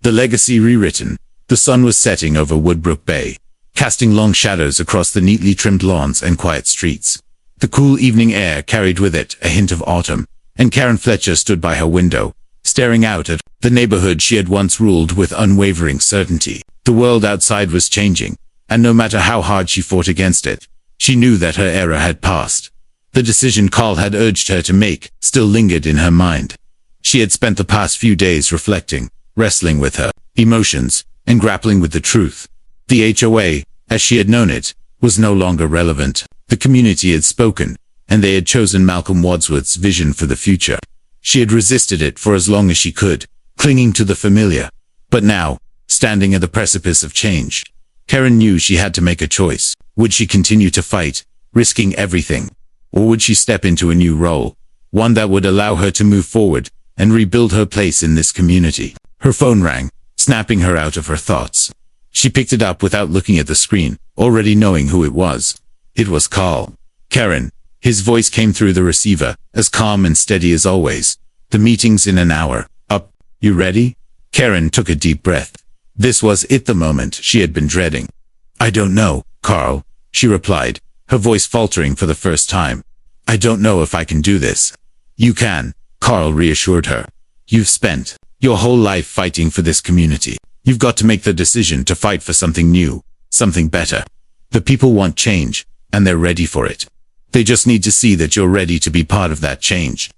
The legacy rewritten. The sun was setting over Woodbrook Bay, casting long shadows across the neatly trimmed lawns and quiet streets. The cool evening air carried with it a hint of autumn, and Karen Fletcher stood by her window, staring out at the neighborhood she had once ruled with unwavering certainty. The world outside was changing, and no matter how hard she fought against it, she knew that her era had passed. The decision Carl had urged her to make still lingered in her mind. She had spent the past few days reflecting, wrestling with her emotions, and grappling with the truth. The HOA, as she had known it, was no longer relevant. The community had spoken, and they had chosen Malcolm Wadsworth's vision for the future. She had resisted it for as long as she could, clinging to the familiar. But now, standing at the precipice of change, Karen knew she had to make a choice. Would she continue to fight, risking everything? Or would she step into a new role, one that would allow her to move forward and rebuild her place in this community? Her phone rang, snapping her out of her thoughts. She picked it up without looking at the screen, already knowing who it was. It was Carl. Karen. His voice came through the receiver, as calm and steady as always. The meeting's in an hour. Up. You ready? Karen took a deep breath. This was the moment she had been dreading. I don't know, Carl, she replied, her voice faltering for the first time. I don't know if I can do this. You can, Carl reassured her. You've spent your whole life fighting for this community. You've got to make the decision to fight for something new, something better. The people want change, and they're ready for it. They just need to see that you're ready to be part of that change.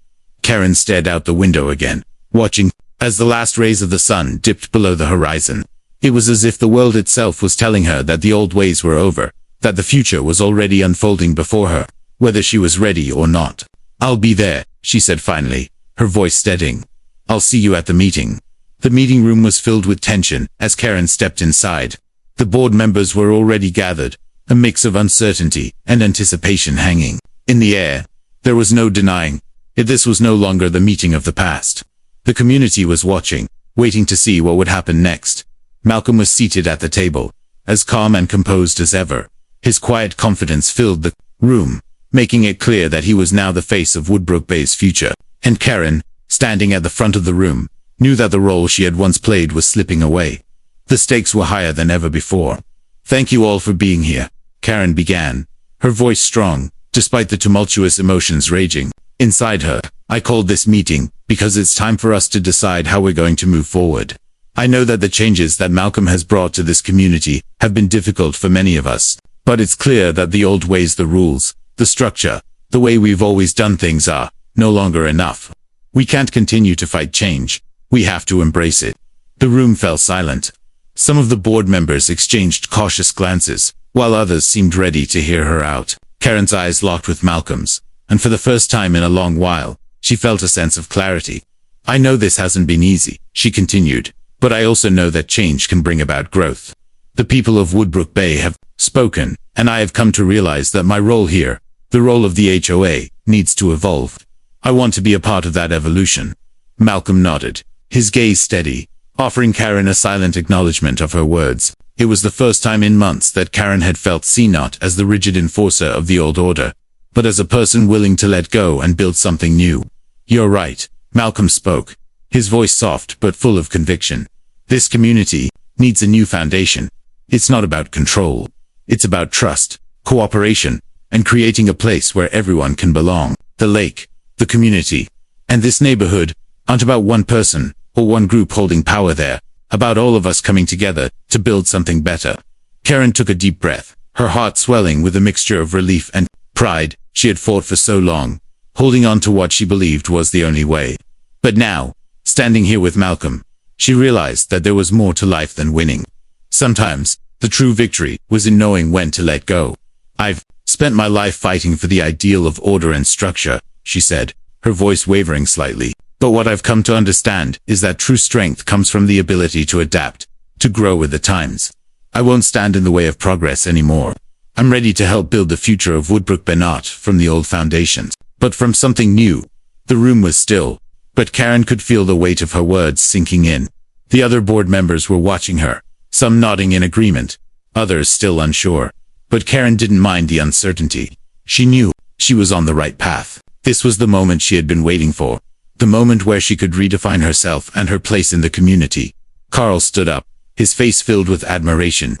Karen stared out the window again, watching as the last rays of the sun dipped below the horizon. It was as if the world itself was telling her that the old ways were over, that the future was already unfolding before her, whether she was ready or not. I'll be there, she said finally, her voice steadying. I'll see you at the meeting. The meeting room was filled with tension as Karen stepped inside. The board members were already gathered, a mix of uncertainty and anticipation hanging in the air. There was no denying it. This was no longer the meeting of the past. The community was watching, waiting to see what would happen next. Malcolm was seated at the table, as calm and composed as ever. His quiet confidence filled the room, making it clear that he was now the face of Woodbrook Bay's future. And Karen, standing at the front of the room, knew that the role she had once played was slipping away. The stakes were higher than ever before. Thank you all for being here, Karen began, her voice strong, despite the tumultuous emotions raging inside her. I called this meeting because it's time for us to decide how we're going to move forward. I know that the changes that Malcolm has brought to this community have been difficult for many of us, but it's clear that the old ways, the rules, the structure, the way we've always done things are no longer enough. We can't continue to fight change. We have to embrace it. The room fell silent. Some of the board members exchanged cautious glances, while others seemed ready to hear her out. Karen's eyes locked with Malcolm's, and for the first time in a long while, she felt a sense of clarity. I know this hasn't been easy, she continued, but I also know that change can bring about growth. The people of Woodbrook Bay have spoken, and I have come to realize that my role here, the role of the HOA, needs to evolve. I want to be a part of that evolution. Malcolm nodded, his gaze steady, offering Karen a silent acknowledgement of her words. It was the first time in months that Karen had felt seen not as the rigid enforcer of the old order, but as a person willing to let go and build something new. You're right, Malcolm spoke, his voice soft but full of conviction. This community needs a new foundation. It's not about control. It's about trust, cooperation, and creating a place where everyone can belong. The lake, the community, and this neighborhood aren't about one person or one group holding power there, about all of us coming together to build something better. Karen took a deep breath, her heart swelling with a mixture of relief and pride. She had fought for so long, holding on to what she believed was the only way. But now, standing here with Malcolm, she realized that there was more to life than winning. Sometimes, the true victory was in knowing when to let go. I've spent my life fighting for the ideal of order and structure, she said, her voice wavering slightly. But what I've come to understand is that true strength comes from the ability to adapt, to grow with the times. I won't stand in the way of progress anymore. I'm ready to help build the future of Woodbrook Bay, not from the old foundations, but from something new. The room was still, but Karen could feel the weight of her words sinking in. The other board members were watching her, some nodding in agreement, others still unsure. But Karen didn't mind the uncertainty. She knew she was on the right path. This was the moment she had been waiting for. The moment where she could redefine herself and her place in the community. Carl stood up, his face filled with admiration.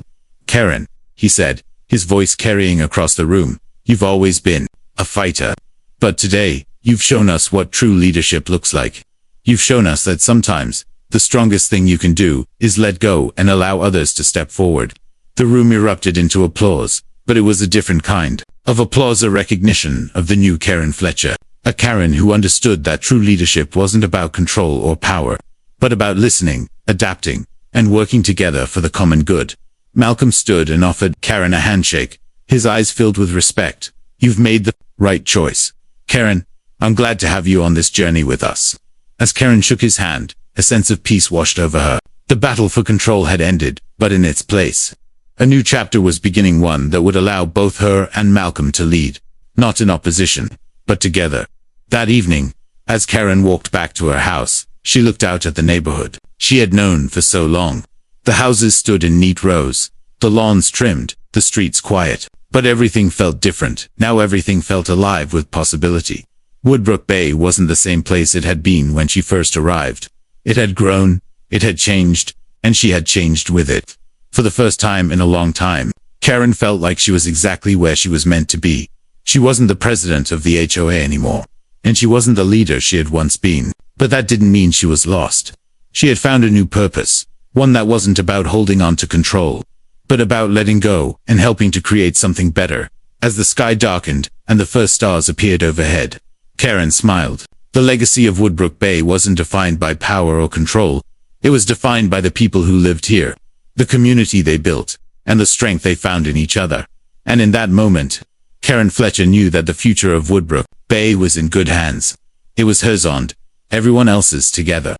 Karen, he said, his voice carrying across the room, you've always been a fighter. But today, you've shown us what true leadership looks like. You've shown us that sometimes, the strongest thing you can do is let go and allow others to step forward. The room erupted into applause, but it was a different kind of applause, a recognition of the new Karen Fletcher. A Karen who understood that true leadership wasn't about control or power, but about listening, adapting, and working together for the common good. Malcolm stood and offered Karen a handshake, his eyes filled with respect, You've made the right choice. Karen, I'm glad to have you on this journey with us. As Karen shook his hand, a sense of peace washed over her. The battle for control had ended, but in its place, a new chapter was beginning, one that would allow both her and Malcolm to lead, not in opposition, but together. That evening, as Karen walked back to her house, she looked out at the neighborhood she had known for so long. The houses stood in neat rows, the lawns trimmed, the streets quiet, but everything felt different. Now everything felt alive with possibility. Woodbrook Bay wasn't the same place it had been when she first arrived. It had grown, it had changed, and she had changed with it. For the first time in a long time, Karen felt like she was exactly where she was meant to be. She wasn't the president of the HOA anymore, and she wasn't the leader she had once been, but that didn't mean she was lost. She had found a new purpose, one that wasn't about holding on to control, but about letting go and helping to create something better. As the sky darkened and the first stars appeared overhead, Karen smiled. The legacy of Woodbrook Bay wasn't defined by power or control. It was defined by the people who lived here, the community they built, and the strength they found in each other. And in that moment, Karen Fletcher knew that the future of Woodbrook Bay was in good hands. It was hers and everyone else's together.